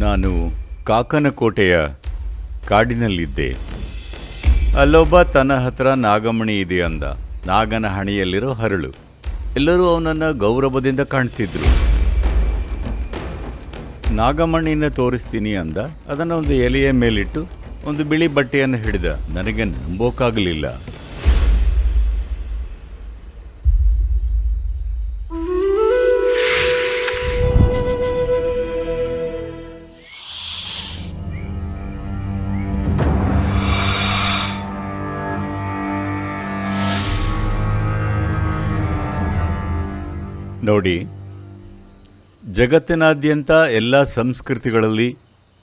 ನಾನು ಕಾಕನಕೋಟೆಯ ಕಾಡಿನಲ್ಲಿದ್ದೆ. ಅಲ್ಲೊಬ್ಬ ತನ್ನ ಹತ್ರ ನಾಗಮಣಿ ಇದೆ ಅಂದ. ನಾಗನ ಹಣೆಯಲ್ಲಿರೋ ಹರಳು. ಎಲ್ಲರೂ ಅವನನ್ನು ಗೌರವದಿಂದ ಕಾಣ್ತಿದ್ರು. ನಾಗಮಣಿನ ತೋರಿಸ್ತೀನಿ ಅಂದ. ಅದನ್ನು ಒಂದು ಎಲೆಯ ಮೇಲಿಟ್ಟು ಒಂದು ಬಿಳಿ ಬಟ್ಟೆಯನ್ನು ಹಿಡಿದ. ನನಗೆ ನಂಬೋಕ್ಕಾಗಲಿಲ್ಲ. ನೋಡಿ, ಜಗತ್ತಿನಾದ್ಯಂತ ಎಲ್ಲ ಸಂಸ್ಕೃತಿಗಳಲ್ಲಿ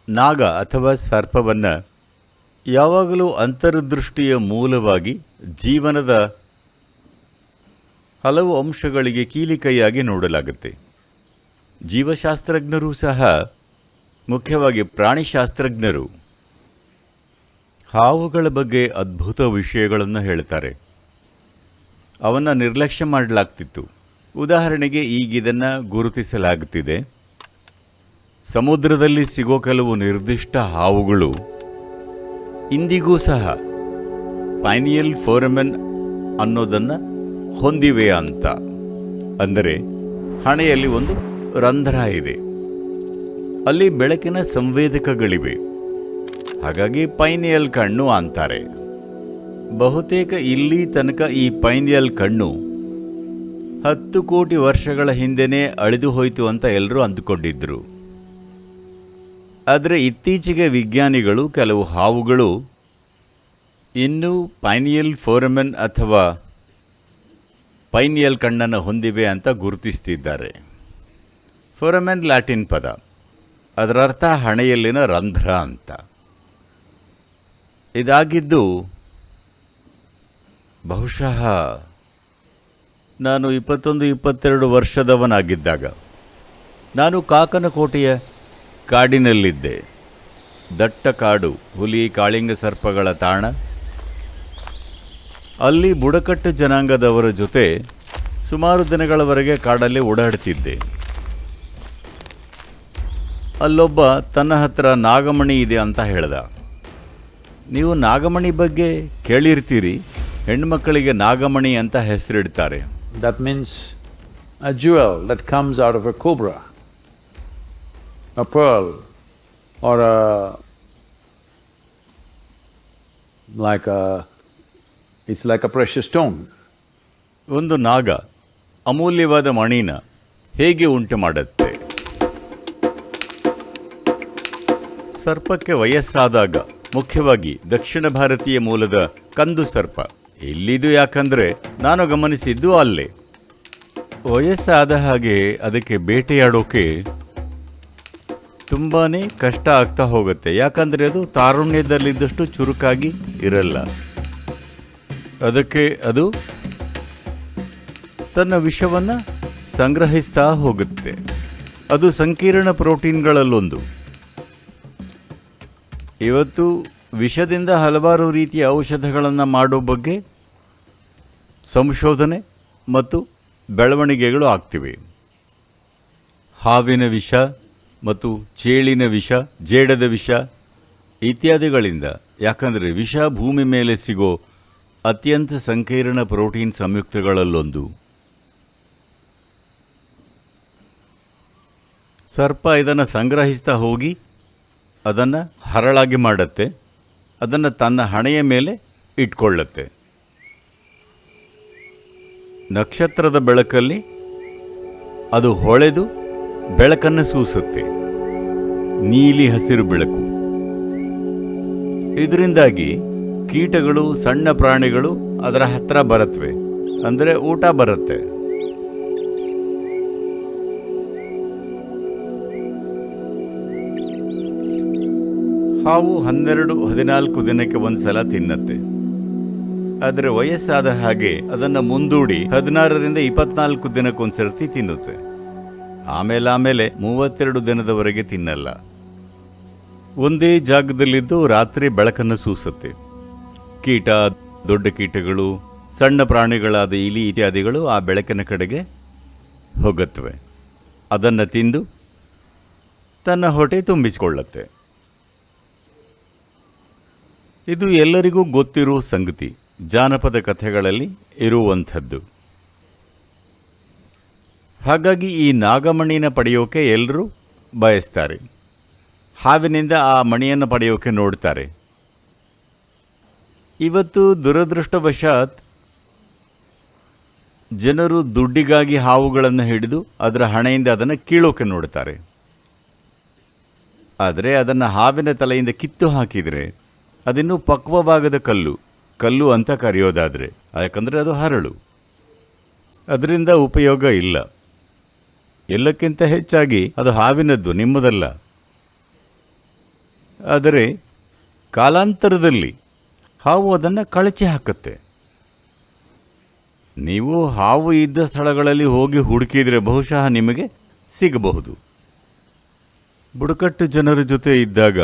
ನಾಗ ಅಥವಾ ಸರ್ಪವನ್ನು ಯಾವಾಗಲೂ ಅಂತರ್ದೃಷ್ಟಿಯ ಮೂಲವಾಗಿ ಜೀವನದ ಹಲವು ಅಂಶಗಳಿಗೆ ಕೀಲಿಕೈಯಾಗಿ ನೋಡಲಾಗುತ್ತೆ. ಜೀವಶಾಸ್ತ್ರಜ್ಞರೂ ಸಹ, ಮುಖ್ಯವಾಗಿ ಪ್ರಾಣಿಶಾಸ್ತ್ರಜ್ಞರು, ಹಾವುಗಳ ಬಗ್ಗೆ ಅದ್ಭುತ ವಿಷಯಗಳನ್ನು ಹೇಳ್ತಾರೆ. ಅವನ್ನು ನಿರ್ಲಕ್ಷ್ಯ ಮಾಡಲಾಗ್ತಿತ್ತು. ಉದಾಹರಣೆಗೆ ಈಗಿದನ್ನು ಗುರುತಿಸಲಾಗುತ್ತಿದೆ. ಸಮುದ್ರದಲ್ಲಿ ಸಿಗೋ ಕೆಲವು ನಿರ್ದಿಷ್ಟ ಹಾವುಗಳು ಇಂದಿಗೂ ಸಹ ಪೈನಿಯಲ್ ಫೋರಮೆನ್ ಅನ್ನೋದನ್ನು ಹೊಂದಿವೆ ಅಂತ. ಅಂದರೆ ಹಣೆಯಲ್ಲಿ ಒಂದು ರಂಧ್ರ ಇದೆ, ಅಲ್ಲಿ ಬೆಳಕಿನ ಸಂವೇದಕಗಳಿವೆ. ಹಾಗಾಗಿ ಪೈನಿಯಲ್ ಕಣ್ಣು ಅಂತಾರೆ. ಬಹುತೇಕ ಇಲ್ಲಿ ತನಕ ಈ ಪೈನಿಯಲ್ ಕಣ್ಣು 10 ಕೋಟಿ ವರ್ಷಗಳ ಹಿಂದೆನೇ ಅಳಿದು ಹೋಯಿತು ಅಂತ ಎಲ್ಲರೂ ಅಂದುಕೊಂಡಿದ್ರು. ಆದರೆ ಇತ್ತೀಚೆಗೆ ವಿಜ್ಞಾನಿಗಳು ಕೆಲವು ಹಾವುಗಳು ಇನ್ನೂ ಪೈನಿಯಲ್ ಫೋರಮೆನ್ ಅಥವಾ ಪೈನಿಯಲ್ ಕಣ್ಣನ್ನು ಹೊಂದಿವೆ ಅಂತ ಗುರುತಿಸ್ತಿದ್ದಾರೆ. ಫೋರಮೆನ್ ಲ್ಯಾಟಿನ್ ಪದ, ಅದರರ್ಥ ಹಣೆಯಲ್ಲಿನ ರಂಧ್ರ ಅಂತ. ಇದಾಗಿದ್ದು ಬಹುಶಃ ನಾನು 21-22 ವರ್ಷದವನಾಗಿದ್ದಾಗ. ನಾನು ಕಾಕನಕೋಟೆಯ ಕಾಡಿನಲ್ಲಿದ್ದೆ. ದಟ್ಟ ಕಾಡು, ಹುಲಿ ಕಾಳಿಂಗ ಸರ್ಪಗಳ ತಾಣ. ಅಲ್ಲಿ ಬುಡಕಟ್ಟು ಜನಾಂಗದವರ ಜೊತೆ ಸುಮಾರು ದಿನಗಳವರೆಗೆ ಕಾಡಲ್ಲಿ ಓಡಾಡ್ತಿದ್ದೆ. ಅಲ್ಲೊಬ್ಬ ತನ್ನ ಹತ್ರ ನಾಗಮಣಿ ಇದೆ ಅಂತ ಹೇಳ್ದ. ನೀವು ನಾಗಮಣಿ ಬಗ್ಗೆ ಕೇಳಿರ್ತೀರಿ. ಹೆಣ್ಮಕ್ಕಳಿಗೆ ನಾಗಮಣಿ ಅಂತ ಹೆಸರಿಡ್ತಾರೆ. That means a jewel that comes out of a cobra, a pearl, or it's like a precious stone. ಒಂದು ನಾಗ ಅಮೂಲ್ಯವಾದ ಮಣಿನ ಹೇಗೆ ಉಂಟು ಮಾಡುತ್ತೆ? ಸರ್ಪಕ್ಕೆ ವಯಸ್ಸಾದಾಗ, ಮುಖ್ಯವಾಗಿ ದಕ್ಷಿಣ ಭಾರತೀಯ ಮೂಲದ ಕಂದು ಸರ್ಪ, ಇಲ್ಲಿದು ಯಾಕಂದರೆ ನಾನು ಗಮನಿಸಿದ್ದು ಅಲ್ಲೇ. ವಯಸ್ಸಾದ ಹಾಗೆ ಅದಕ್ಕೆ ಬೇಟೆಯಾಡೋಕೆ ತುಂಬಾ ಕಷ್ಟ ಆಗ್ತಾ ಹೋಗುತ್ತೆ. ಯಾಕಂದರೆ ಅದು ತಾರುಣ್ಯದಲ್ಲಿದ್ದಷ್ಟು ಚುರುಕಾಗಿ ಇರಲ್ಲ. ಅದಕ್ಕೆ ಅದು ತನ್ನ ವಿಷವನ್ನು ಸಂಗ್ರಹಿಸ್ತಾ ಹೋಗುತ್ತೆ. ಅದು ಸಂಕೀರ್ಣ ಪ್ರೋಟೀನ್ಗಳಲ್ಲೊಂದು. ಇವತ್ತು ವಿಷದಿಂದ ಹಲವಾರು ರೀತಿಯ ಔಷಧಗಳನ್ನು ಮಾಡೋ ಬಗ್ಗೆ ಸಂಶೋಧನೆ ಮತ್ತು ಬೆಳವಣಿಗೆಗಳು ಆಗ್ತಿವೆ. ಹಾವಿನ ವಿಷ ಮತ್ತು ಚೇಳಿನ ವಿಷ, ಜೇಡದ ವಿಷ ಇತ್ಯಾದಿಗಳಿಂದ. ಯಾಕಂದರೆ ವಿಷ ಭೂಮಿ ಮೇಲೆ ಸಿಗೋ ಅತ್ಯಂತ ಸಂಕೀರ್ಣ ಪ್ರೋಟೀನ್ ಸಂಯುಕ್ತಗಳಲ್ಲೊಂದು. ಸರ್ಪ ಇದನ್ನು ಸಂಗ್ರಹಿಸ್ತಾ ಹೋಗಿ ಅದನ್ನು ಹರಳಾಗಿ ಮಾಡುತ್ತೆ. ಅದನ್ನು ತನ್ನ ಹಣೆಯ ಮೇಲೆ ಇಟ್ಕೊಳ್ಳುತ್ತೆ. ನಕ್ಷತ್ರದ ಬೆಳಕಲ್ಲಿ ಅದು ಹೊಳೆದು ಬೆಳಕನ್ನು ಸೂಸುತ್ತೆ. ನೀಲಿ ಹಸಿರು ಬೆಳಕು. ಇದರಿಂದಾಗಿ ಕೀಟಗಳು, ಸಣ್ಣ ಪ್ರಾಣಿಗಳು ಅದರ ಹತ್ರ ಬರುತ್ತವೆ. ಅಂದರೆ ಊಟ ಬರುತ್ತೆ. ಹಾವು 12-14 ದಿನಕ್ಕೆ ಒಂದು ಸಲ ತಿನ್ನತ್ತೆ. ಆದರೆ ವಯಸ್ಸಾದ ಹಾಗೆ ಅದನ್ನು ಮುಂದೂಡಿ 16-24 ದಿನಕ್ಕೊಂದ್ಸರ್ತಿ ತಿನ್ನುತ್ತೆ. ಆಮೇಲೆ 32 ದಿನದವರೆಗೆ ತಿನ್ನಲ್ಲ. ಒಂದೇ ಜಾಗದಲ್ಲಿದ್ದು ರಾತ್ರಿ ಬೆಳಕನ್ನು ಸೂಸುತ್ತೆ. ಕೀಟ, ದೊಡ್ಡ ಕೀಟಗಳು, ಸಣ್ಣ ಪ್ರಾಣಿಗಳಾದ ಇಲಿ ಇತ್ಯಾದಿಗಳು ಆ ಬೆಳಕಿನ ಕಡೆಗೆ ಹೋಗುತ್ತವೆ. ಅದನ್ನು ತಿಂದು ತನ್ನ ಹೊಟ್ಟೆ ತುಂಬಿಸಿಕೊಳ್ಳುತ್ತೆ. ಇದು ಎಲ್ಲರಿಗೂ ಗೊತ್ತಿರುವ ಸಂಗತಿ, ಜಾನಪದ ಕಥೆಗಳಲ್ಲಿ ಇರುವಂಥದ್ದು. ಹಾಗಾಗಿ ಈ ನಾಗಮಣಿನ ಪಡೆಯೋಕೆ ಎಲ್ಲರೂ ಬಯಸ್ತಾರೆ. ಹಾವಿನಿಂದ ಆ ಮಣಿಯನ್ನು ಪಡೆಯೋಕೆ ನೋಡ್ತಾರೆ. ಇವತ್ತು ದುರದೃಷ್ಟವಶಾತ್ ಜನರು ದುಡ್ಡಿಗಾಗಿ ಹಾವುಗಳನ್ನು ಹಿಡಿದು ಅದರ ಹಣೆಯಿಂದ ಅದನ್ನು ಕೀಳೋಕೆ ನೋಡ್ತಾರೆ. ಆದರೆ ಅದನ್ನು ಹಾವಿನ ತಲೆಯಿಂದ ಕಿತ್ತು ಹಾಕಿದರೆ ಅದಿನ್ನೂ ಪಕ್ವವಾಗದ ಕಲ್ಲು ಅಂತ ಕರೆಯೋದಾದರೆ, ಯಾಕಂದರೆ ಅದು ಹರಳು, ಅದರಿಂದ ಉಪಯೋಗ ಇಲ್ಲ. ಎಲ್ಲಕ್ಕಿಂತ ಹೆಚ್ಚಾಗಿ ಅದು ಹಾವಿನದ್ದು, ನಿಮ್ಮದಲ್ಲ. ಆದರೆ ಕಾಲಾಂತರದಲ್ಲಿ ಹಾವು ಅದನ್ನು ಕಳಚಿ ಹಾಕುತ್ತೆ. ನೀವು ಹಾವು ಇದ್ದ ಸ್ಥಳಗಳಲ್ಲಿ ಹೋಗಿ ಹುಡುಕಿದರೆ ಬಹುಶಃ ನಿಮಗೆ ಸಿಗಬಹುದು. ಬುಡಕಟ್ಟು ಜನರ ಜೊತೆ ಇದ್ದಾಗ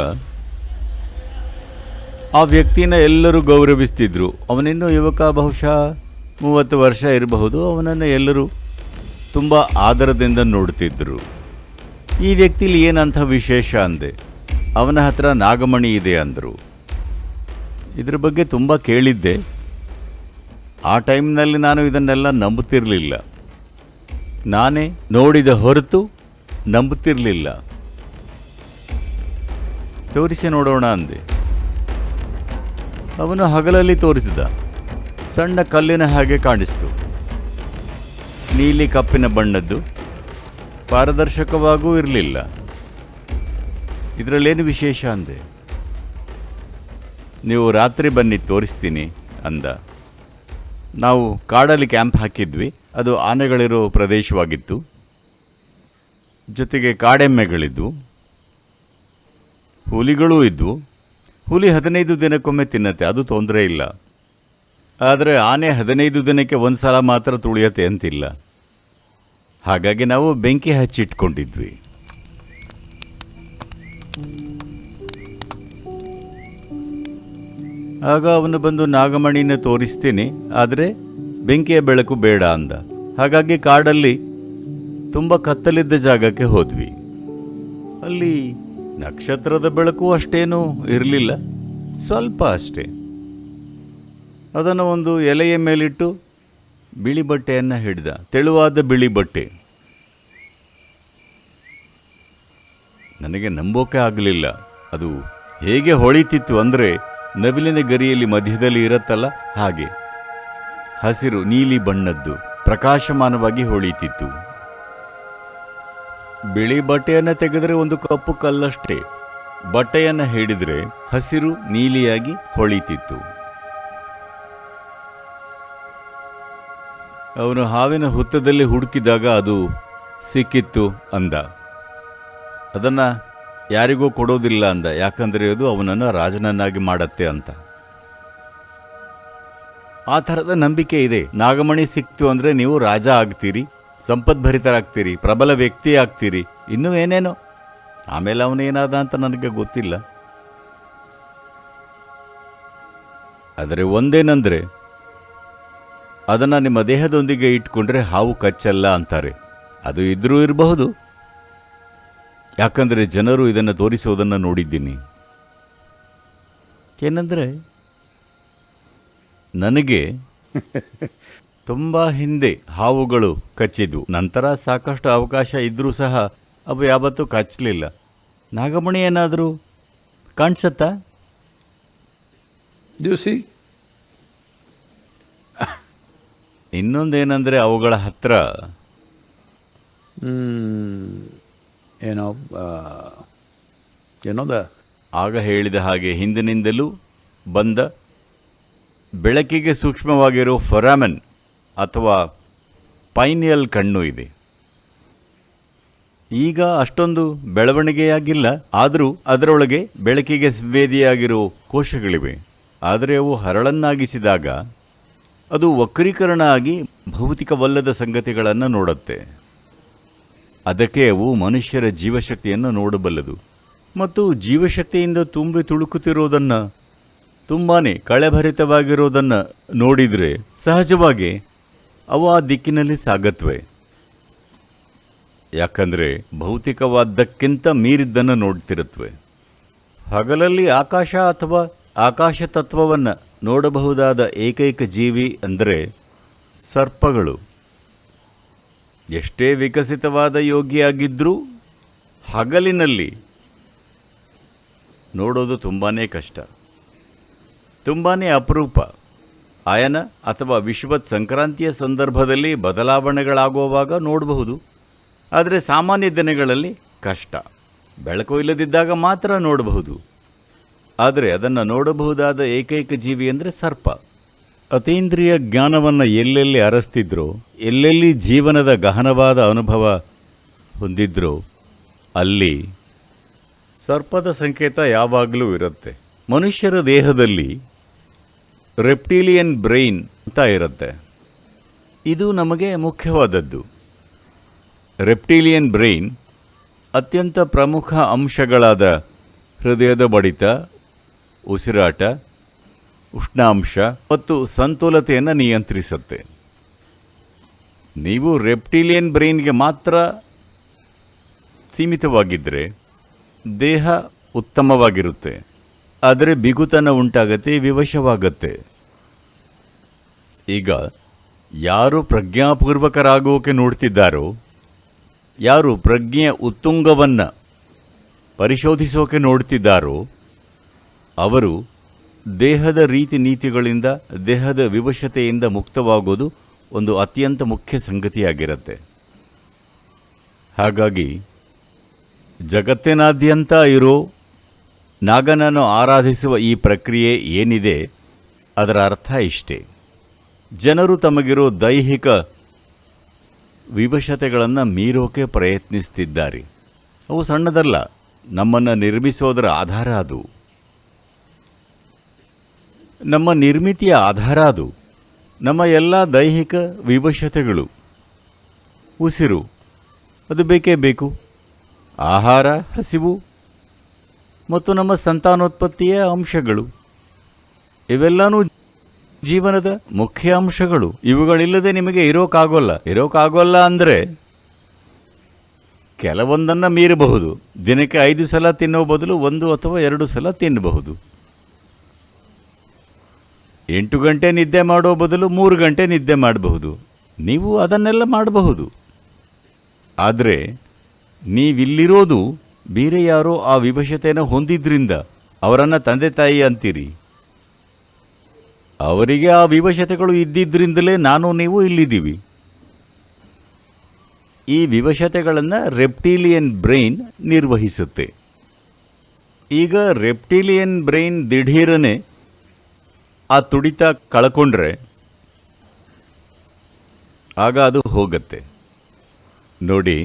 ಆ ವ್ಯಕ್ತಿನ ಎಲ್ಲರೂ ಗೌರವಿಸ್ತಿದ್ರು. ಅವನಿನ್ನೂ ಯುವಕ, ಬಹುಶಃ 30 ವರ್ಷ ಇರಬಹುದು. ಅವನನ್ನು ಎಲ್ಲರೂ ತುಂಬ ಆದರದಿಂದ ನೋಡ್ತಿದ್ದರು. ಈ ವ್ಯಕ್ತಿಲಿ ಏನಂಥ ವಿಶೇಷ ಅಂದೆ. ಅವನ ಹತ್ರ ನಾಗಮಣಿ ಇದೆ ಅಂದರು. ಇದ್ರ ಬಗ್ಗೆ ತುಂಬ ಕೇಳಿದ್ದೆ. ಆ ಟೈಮ್ನಲ್ಲಿ ನಾನು ಇದನ್ನೆಲ್ಲ ನಂಬುತ್ತಿರಲಿಲ್ಲ. ನಾನೇ ನೋಡಿದ ಹೊರತು ನಂಬುತ್ತಿರಲಿಲ್ಲ. ತೋರಿಸಿ ನೋಡೋಣ ಅಂದೆ. ಅವನು ಹಗಲಲ್ಲಿ ತೋರಿಸಿದ. ಸಣ್ಣ ಕಲ್ಲಿನ ಹಾಗೆ ಕಾಣಿಸ್ತು, ನೀಲಿ ಕಪ್ಪಿನ ಬಣ್ಣದ್ದು, ಪಾರದರ್ಶಕವಾಗೂ ಇರಲಿಲ್ಲ. ಇದರಲ್ಲೇನು ವಿಶೇಷ ಅಂದೆ. ನೀವು ರಾತ್ರಿ ಬನ್ನಿ ತೋರಿಸ್ತೀನಿ ಅಂದ. ನಾವು ಕಾಡಲ್ಲಿ ಕ್ಯಾಂಪ್ ಹಾಕಿದ್ವಿ. ಅದು ಆನೆಗಳಿರೋ ಪ್ರದೇಶವಾಗಿತ್ತು. ಜೊತೆಗೆ ಕಾಡೆಮ್ಮೆಗಳಿದ್ವು, ಹುಲಿಗಳೂ ಇದ್ವು. ಹುಲಿ 15 ದಿನಕ್ಕೊಮ್ಮೆ ತಿನ್ನತ್ತೆ, ಅದು ತೊಂದರೆ ಇಲ್ಲ. ಆದರೆ ಆನೆ 15 ದಿನಕ್ಕೆ ಒಂದು ಸಲ ಮಾತ್ರ ತುಳಿಯತ್ತೆ ಅಂತಿಲ್ಲ. ಹಾಗಾಗಿ ನಾವು ಬೆಂಕಿ ಹಚ್ಚಿಟ್ಕೊಂಡಿದ್ವಿ. ಆಗ ಅವನು ಬಂದು ನಾಗಮಣಿನ ತೋರಿಸ್ತೀನಿ, ಆದರೆ ಬೆಂಕಿಯ ಬೆಳಕು ಬೇಡ ಅಂದ. ಹಾಗಾಗಿ ಕಾಡಲ್ಲಿ ತುಂಬ ಕತ್ತಲಿದ್ದ ಜಾಗಕ್ಕೆ ಹೋದ್ವಿ. ಅಲ್ಲಿ ನಕ್ಷತ್ರದ ಬೆಳಕು ಅಷ್ಟೇನೂ ಇರಲಿಲ್ಲ, ಸ್ವಲ್ಪ ಅಷ್ಟೇ. ಅದನ್ನು ಒಂದು ಎಲೆಯ ಮೇಲಿಟ್ಟು ಬಿಳಿ ಬಟ್ಟೆಯನ್ನು ಹಿಡಿದ, ತೆಳುವಾದ ಬಿಳಿ ಬಟ್ಟೆ. ನನಗೆ ನಂಬೋಕೆ ಆಗಲಿಲ್ಲ. ಅದು ಹೇಗೆ ಹೊಳಿತಿತ್ತು ಅಂದರೆ, ನವಿಲಿನ ಗರಿಯಲ್ಲಿ ಮಧ್ಯದಲ್ಲಿ ಇರತ್ತಲ್ಲ ಹಾಗೆ, ಹಸಿರು ನೀಲಿ ಬಣ್ಣದ್ದು ಪ್ರಕಾಶಮಾನವಾಗಿ ಹೊಳಿತಿತ್ತು. ಬಿಳಿ ಬಟ್ಟೆಯನ್ನು ತೆಗೆದರೆ ಒಂದು ಕಪ್ಪು ಕಲ್ಲಷ್ಟೇ, ಬಟ್ಟೆಯನ್ನು ಹಿಡಿದರೆ ಹಸಿರು ನೀಲಿಯಾಗಿ ಹೊಳಿತಿತ್ತು. ಅವನು ಹಾವಿನ ಹುತ್ತದಲ್ಲಿ ಹುಡುಕಿದಾಗ ಅದು ಸಿಕ್ಕಿತ್ತು ಅಂದ. ಅದನ್ನು ಯಾರಿಗೂ ಕೊಡೋದಿಲ್ಲ ಅಂದ, ಯಾಕಂದರೆ ಅದು ಅವನನ್ನು ರಾಜನನ್ನಾಗಿ ಮಾಡತ್ತೆ ಅಂತ. ಆ ಥರದ ನಂಬಿಕೆ ಇದೆ. ನಾಗಮಣಿ ಸಿಕ್ತು ಅಂದರೆ ನೀವು ರಾಜ ಆಗ್ತೀರಿ, ಸಂಪದ್ಭರಿತರಾಗ್ತೀರಿ, ಪ್ರಬಲ ವ್ಯಕ್ತಿ ಆಗ್ತೀರಿ, ಇನ್ನೂ ಏನೇನೋ. ಆಮೇಲೆ ಅವನೇನಾದ ಅಂತ ನನಗೆ ಗೊತ್ತಿಲ್ಲ. ಆದರೆ ಒಂದೇನೆಂದರೆ, ಅದನ್ನು ನಿಮ್ಮ ದೇಹದೊಂದಿಗೆ ಇಟ್ಕೊಂಡ್ರೆ ಹಾವು ಕಚ್ಚಲ್ಲ ಅಂತಾರೆ. ಅದು ಇದ್ರೂ ಇರಬಹುದು, ಯಾಕಂದರೆ ಜನರು ಇದನ್ನು ತೋರಿಸೋದನ್ನು ನೋಡಿದ್ದೀನಿ. ಏನಂದರೆ, ನನಗೆ ತುಂಬ ಹಿಂದೆ ಹಾವುಗಳು ಕಚ್ಚಿದ್ವು. ನಂತರ ಸಾಕಷ್ಟು ಅವಕಾಶ ಇದ್ದರೂ ಸಹ ಅವು ಯಾವತ್ತೂ ಕಚ್ಚಲಿಲ್ಲ. ನಾಗಮಣಿ ಏನಾದರೂ ಕಾಣಿಸತ್ತಾ? ದಿವಸಿ ಇನ್ನೊಂದೇನೆಂದರೆ, ಅವುಗಳ ಹತ್ರ ಏನೋದ ಆಗ ಹೇಳಿದ ಹಾಗೆ ಹಿಂದಿನಿಂದಲೂ ಬಂದ ಬೆಳಕಿಗೆ ಸೂಕ್ಷ್ಮವಾಗಿರೋ ಫೊರಾಮೆನ್ ಅಥವಾ ಪೈನಿಯಲ್ ಕಣ್ಣು ಇದೆ. ಈಗ ಅಷ್ಟೊಂದು ಬೆಳವಣಿಗೆಯಾಗಿಲ್ಲ, ಆದರೂ ಅದರೊಳಗೆ ಬೆಳಕಿಗೆ ಸಂವೇದಿಯಾಗಿರೋ ಕೋಶಗಳಿವೆ. ಆದರೆ ಅವು ಹರಳನ್ನಾಗಿಸಿದಾಗ ಅದು ವಕ್ರೀಕರಣ ಆಗಿ ಭೌತಿಕವಲ್ಲದ ಸಂಗತಿಗಳನ್ನು ನೋಡುತ್ತೆ. ಅದಕ್ಕೆ ಅವು ಮನುಷ್ಯರ ಜೀವಶಕ್ತಿಯನ್ನು ನೋಡಬಲ್ಲದು. ಮತ್ತು ಜೀವಶಕ್ತಿಯಿಂದ ತುಂಬಿ ತುಳುಕುತ್ತಿರೋದನ್ನು, ತುಂಬಾ ಕಳೆಭರಿತವಾಗಿರೋದನ್ನು ನೋಡಿದರೆ ಸಹಜವಾಗಿ ಅವು ಆ ದಿಕ್ಕಿನಲ್ಲಿ ಸಾಗತ್ವೆ. ಯಾಕಂದರೆ ಭೌತಿಕವಾದ್ದಕ್ಕಿಂತ ಮೀರಿದ್ದನ್ನು ನೋಡ್ತಿರುತ್ತವೆ. ಹಗಲಲ್ಲಿ ಆಕಾಶ ಅಥವಾ ಆಕಾಶ ತತ್ವವನ್ನು ನೋಡಬಹುದಾದ ಏಕೈಕ ಜೀವಿ ಅಂದರೆ ಸರ್ಪಗಳು. ಎಷ್ಟೇ ವಿಕಸಿತವಾದ ಯೋಗಿಯಾಗಿದ್ದರೂ ಹಗಲಿನಲ್ಲಿ ನೋಡೋದು ತುಂಬಾ ಕಷ್ಟ, ತುಂಬಾ ಅಪರೂಪ. ಆಯನ ಅಥವಾ ವಿಶ್ವತ್ ಸಂಕ್ರಾಂತಿಯ ಸಂದರ್ಭದಲ್ಲಿ ಬದಲಾವಣೆಗಳಾಗುವಾಗ ನೋಡಬಹುದು, ಆದರೆ ಸಾಮಾನ್ಯ ದಿನಗಳಲ್ಲಿ ಕಷ್ಟ. ಬೆಳಕು ಇಲ್ಲದಿದ್ದಾಗ ಮಾತ್ರ ನೋಡಬಹುದು. ಆದರೆ ಅದನ್ನು ನೋಡಬಹುದಾದ ಏಕೈಕ ಜೀವಿ ಅಂದರೆ ಸರ್ಪ. ಅತೀಂದ್ರಿಯ ಜ್ಞಾನವನ್ನು ಎಲ್ಲೆಲ್ಲಿ ಅರಸ್ತಿದ್ರೋ, ಎಲ್ಲೆಲ್ಲಿ ಜೀವನದ ಗಹನವಾದ ಅನುಭವ ಹೊಂದಿದ್ರೋ ಅಲ್ಲಿ ಸರ್ಪದ ಸಂಕೇತ ಯಾವಾಗಲೂ ಇರುತ್ತೆ. ಮನುಷ್ಯರ ದೇಹದಲ್ಲಿ ರೆಪ್ಟಿಲಿಯನ್ ಬ್ರೈನ್ ಅಂತ ಇರುತ್ತೆ. ಇದು ನಮಗೆ ಮುಖ್ಯವಾದದ್ದು. ರೆಪ್ಟಿಲಿಯನ್ ಬ್ರೈನ್ ಅತ್ಯಂತ ಪ್ರಮುಖ ಅಂಶಗಳಾದ ಹೃದಯದ ಬಡಿತ, ಉಸಿರಾಟ, ಉಷ್ಣಾಂಶ ಮತ್ತು ಸಂತುಲತೆಯನ್ನು ನಿಯಂತ್ರಿಸುತ್ತೆ. ನೀವು ರೆಪ್ಟಿಲಿಯನ್ ಬ್ರೈನ್ಗೆ ಮಾತ್ರ ಸೀಮಿತವಾಗಿದ್ದರೆ ದೇಹ ಉತ್ತಮವಾಗಿರುತ್ತೆ, ಆದರೆ ಬಿಗುತನ ಉಂಟಾಗತ್ತೆ, ವಿವಶವಾಗತ್ತೆ. ಈಗ ಯಾರು ಪ್ರಜ್ಞಾಪೂರ್ವಕರಾಗೋಕೆ ನೋಡ್ತಿದ್ದಾರೋ, ಯಾರು ಪ್ರಜ್ಞೆಯ ಉತ್ತುಂಗವನ್ನು ಪರಿಶೋಧಿಸೋಕೆ ನೋಡ್ತಿದ್ದಾರೋ ಅವರು ದೇಹದ ರೀತಿ ನೀತಿಗಳಿಂದ, ದೇಹದ ವಿವಶತೆಯಿಂದ ಮುಕ್ತವಾಗೋದು ಒಂದು ಅತ್ಯಂತ ಮುಖ್ಯ ಸಂಗತಿಯಾಗಿರುತ್ತೆ. ಹಾಗಾಗಿ ಜಗತ್ತಿನಾದ್ಯಂತ ಇರೋ ನಾಗನನ್ನು ಆರಾಧಿಸುವ ಈ ಪ್ರಕ್ರಿಯೆ ಏನಿದೆ ಅದರ ಅರ್ಥ ಇಷ್ಟೇ. ಜನರು ತಮಗಿರೋ ದೈಹಿಕ ವಿವಶತೆಗಳನ್ನು ಮೀರೋಕೆ ಪ್ರಯತ್ನಿಸ್ತಿದ್ದಾರೆ. ಅವು ಸಣ್ಣದಲ್ಲ, ನಮ್ಮನ್ನು ನಿರ್ಮಿಸೋದರ ಆಧಾರ ಅದು, ನಮ್ಮ ನಿರ್ಮಿತಿಯ ಆಧಾರ ಅದು. ನಮ್ಮ ಎಲ್ಲ ದೈಹಿಕ ವಿವಶತೆಗಳು, ಉಸಿರು ಅದು ಬೇಕೇ ಬೇಕು, ಆಹಾರ, ಹಸಿವು ಮತ್ತು ನಮ್ಮ ಸಂತಾನೋತ್ಪತ್ತಿಯ ಅಂಶಗಳು ಇವೆಲ್ಲನೂ ಜೀವನದ ಮುಖ್ಯ ಅಂಶಗಳು. ಇವುಗಳಿಲ್ಲದೆ ನಿಮಗೆ ಇರೋಕ್ಕಾಗೋಲ್ಲ ಅಂದರೆ ಕೆಲವೊಂದನ್ನು ಮೀರಬಹುದು. ದಿನಕ್ಕೆ 5 ಸಲ ತಿನ್ನೋ ಬದಲು 1 ಅಥವಾ 2 ಸಲ ತಿನ್ನಬಹುದು. 8 ಗಂಟೆ ನಿದ್ದೆ ಮಾಡೋ ಬದಲು 3 ಗಂಟೆ ನಿದ್ದೆ ಮಾಡಬಹುದು. ನೀವು ಅದನ್ನೆಲ್ಲ ಮಾಡಬಹುದು. ಆದರೆ ನೀವಿಲ್ಲಿರೋದು ಬೇರೆ ಯಾರೋ ಆ ವಿವಶತೆಯನ್ನು ಹೊಂದಿದ್ರಿಂದ ಅವರನ್ನು ತಂದೆ ತಾಯಿ ಅಂತೀರಿ. ಅವರಿಗೆ ಆ ವಿವಶತೆಗಳು ಇದ್ದಿದ್ದರಿಂದಲೇ ನಾನು ನೀವು ಇಲ್ಲಿದ್ದೀವಿ. ಈ ವಿವಶತೆಗಳನ್ನು ರೆಪ್ಟಿಲಿಯನ್ ಬ್ರೈನ್ ನಿರ್ವಹಿಸುತ್ತೆ. ಈಗ ರೆಪ್ಟಿಲಿಯನ್ ಬ್ರೈನ್ ದಿಢೀರನೆ ಆ ತುಡಿತ ಕಳ್ಕೊಂಡ್ರೆ ಆಗ ಅದು ಹೋಗುತ್ತೆ. ನೋಡಿ,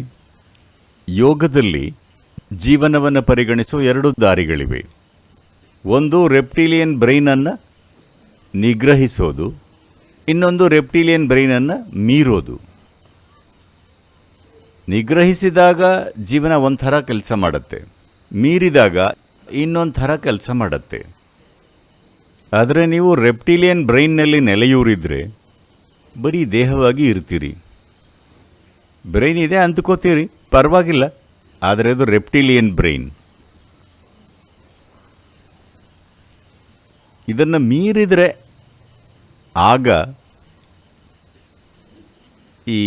ಯೋಗದಲ್ಲಿ ಜೀವನವನ್ನು ಪರಿಗಣಿಸೋ 2 ದಾರಿಗಳಿವೆ. ಒಂದು ರೆಪ್ಟಿಲಿಯನ್ ಬ್ರೈನನ್ನು ನಿಗ್ರಹಿಸೋದು, ಇನ್ನೊಂದು ರೆಪ್ಟಿಲಿಯನ್ ಬ್ರೈನನ್ನು ಮೀರೋದು. ನಿಗ್ರಹಿಸಿದಾಗ ಜೀವನ ಒಂಥರ ಕೆಲಸ ಮಾಡುತ್ತೆ, ಮೀರಿದಾಗ ಇನ್ನೊಂದು ಥರ ಕೆಲಸ ಮಾಡುತ್ತೆ. ಆದರೆ ನೀವು ರೆಪ್ಟಿಲಿಯನ್ ಬ್ರೈನ್ನಲ್ಲಿ ನೆಲೆಯೂರಿದ್ರೆ ಬರೀ ದೇಹವಾಗಿ ಇರ್ತೀರಿ. ಬ್ರೈನ್ ಇದೆ ಅಂದ್ಕೋತೀರಿ, ಪರವಾಗಿಲ್ಲ, ಆದರೆ ಅದು ರೆಪ್ಟಿಲಿಯನ್ ಬ್ರೈನ್. ಇದನ್ನು ಮೀರಿದರೆ ಆಗ ಈ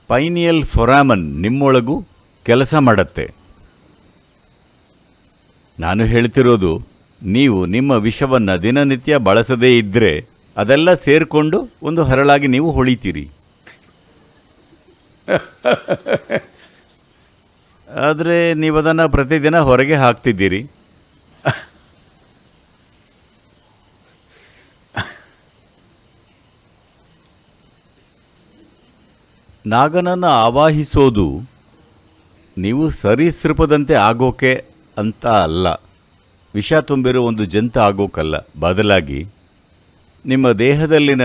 ಪೈನಿಯಲ್ ಫೊರಾಮನ್ ನಿಮ್ಮೊಳಗೂ ಕೆಲಸ ಮಾಡುತ್ತೆ. ನಾನು ಹೇಳ್ತಿರೋದು, ನೀವು ನಿಮ್ಮ ವಿಷವನ್ನು ದಿನನಿತ್ಯ ಬಳಸದೇ ಇದ್ದರೆ ಅದೆಲ್ಲ ಸೇರಿಕೊಂಡು ಒಂದು ಹರಳಾಗಿ ನೀವು ಹೊಳಿತೀರಿ. ಆದರೆ ನೀವದನ್ನು ಪ್ರತಿದಿನ ಹೊರಗೆ ಹಾಕ್ತಿದ್ದೀರಿ. ನಾಗನನ್ನು ಆವಾಹಿಸೋದು ನೀವು ಸರೀಸೃಪದಂತೆ ಆಗೋಕೆ ಅಂತ ಅಲ್ಲ, ವಿಷ ತುಂಬಿರೋ ಒಂದು ಜಂತು ಆಗೋಕಲ್ಲ. ಬದಲಾಗಿ ನಿಮ್ಮ ದೇಹದಲ್ಲಿನ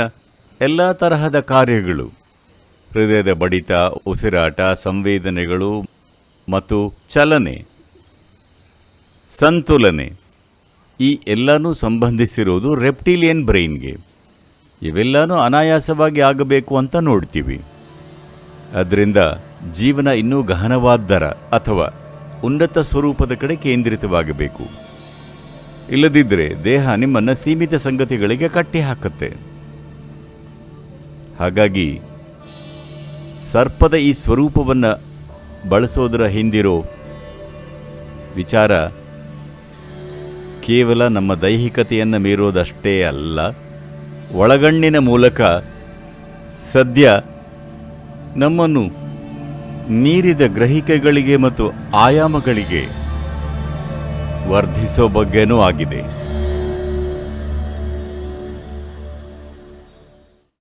ಎಲ್ಲ ತರಹದ ಕಾರ್ಯಗಳು, ಹೃದಯದ ಬಡಿತ, ಉಸಿರಾಟ, ಸಂವೇದನೆಗಳು ಮತ್ತು ಚಲನೆ, ಸಂತುಲನೆ, ಈ ಎಲ್ಲನೂ ಸಂಬಂಧಿಸಿರೋದು ರೆಪ್ಟಿಲಿಯನ್ ಬ್ರೈನ್ಗೆ. ಇವೆಲ್ಲನೂ ಅನಾಯಾಸವಾಗಿ ಆಗಬೇಕು ಅಂತ ನೋಡ್ತೀವಿ. ಅದರಿಂದ ಜೀವನ ಇನ್ನೂ ಗಹನವಾದ್ದರ ಅಥವಾ ಉನ್ನತ ಸ್ವರೂಪದ ಕಡೆ ಕೇಂದ್ರಿತವಾಗಬೇಕು. ಇಲ್ಲದಿದ್ದರೆ ದೇಹ ನಿಮ್ಮನ್ನು ಸೀಮಿತ ಸಂಗತಿಗಳಿಗೆ ಕಟ್ಟಿ ಹಾಕುತ್ತೆ. ಹಾಗಾಗಿ ಸರ್ಪದ ಈ ಸ್ವರೂಪವನ್ನು ಬಳಸೋದರ ಹಿಂದಿರೋ ವಿಚಾರ ಕೇವಲ ನಮ್ಮ ದೈಹಿಕತೆಯನ್ನು ಮೀರೋದಷ್ಟೇ ಅಲ್ಲ, ಒಳಗಣ್ಣಿನ ಮೂಲಕ ಸದ್ಯ ನಮ್ಮನ್ನು ಮೀರಿದ ಗ್ರಹಿಕೆಗಳಿಗೆ ಮತ್ತು ಆಯಾಮಗಳಿಗೆ ವರ್ಧಿಸೋ ಬಗ್ಗೆನೂ ಆಗಿದೆ.